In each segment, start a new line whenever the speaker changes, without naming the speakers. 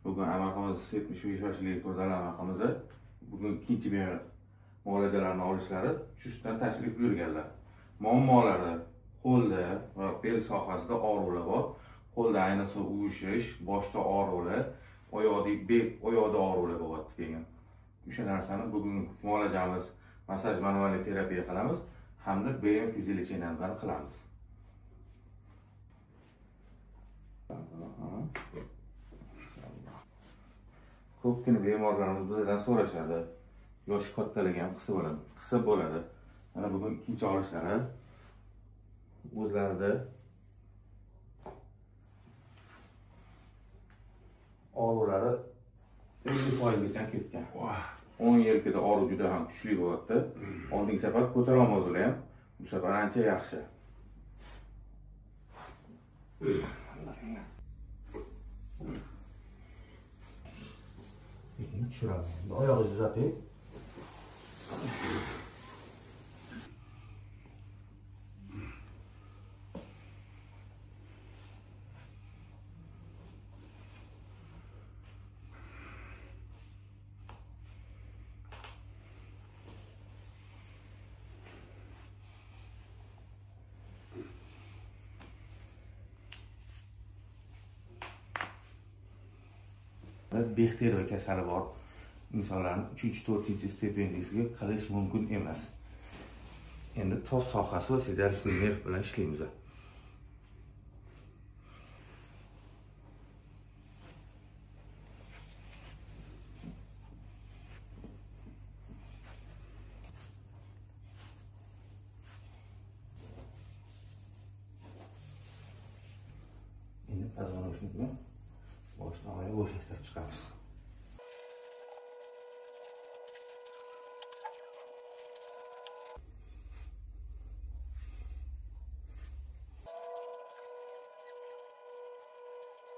Bugun amakamiz 75 yoshli ko'rdan amakamizni bugun ikkinchi bemor muolajalarini olishlari ustidan tashrif buyurganlar. Muammolari qo'lda va bel sohasida og'riqlar bor. Qo'lda ayniqsa uvishish, boshda og'riqlar, oyoqda og'riqlar bo'lyapti keyin. O'sha narsani bugun muolajamiz, massaj manual terapiya qilamiz hamda BM fiziologiyani qilamiz. Ko'pgina bemorlarimiz bizdan so'rashadi. Yoshi kattaligi ham qisib bo'ladi. Mana bugun ikkinchi olishlari o'zlarida og'riqlari 50%gacha ketgan. 10 yilkida og'riq juda ham kuchli bo'lyapti. Oldingi safar ko'tara olmadilar ham. Bu safar ancha yaxshi. Tushiraman. Oyog'ingizni uzating. Bexteriya kasali bor insonlarning 3-4 stependasiga qilish mumkin emas. Endi tos sohasi va sedarsli nerv bilan ishlaymiz. Endi poзвоночникni boshdan oyoq bo'shashtirib chiqamiz.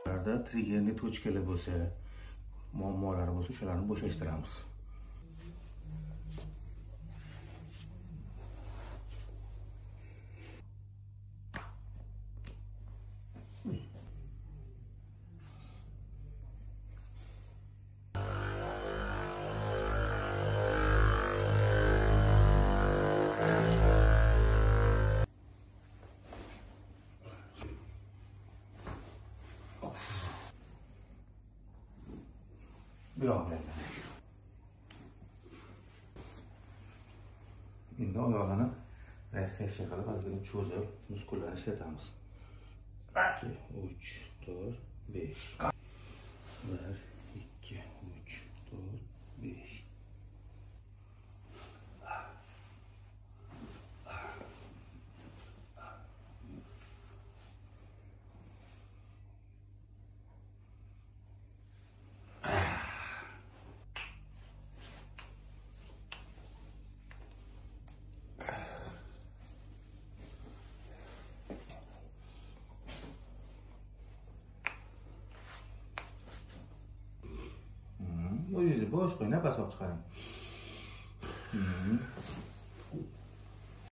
Ularda triggerli tochkalar bo'lsa, muammolar bo'lsa, shularni bo'shashtiramiz. Bravo. Endi oyoqlarni relaksiya qilib, ozgina cho'zib, muskullarni ishlatamiz. 2, 3, 4, 5. 1, 2, 3, 4, 5. O'zingizni bo'sh qo'ying, nafas olib chiqaring.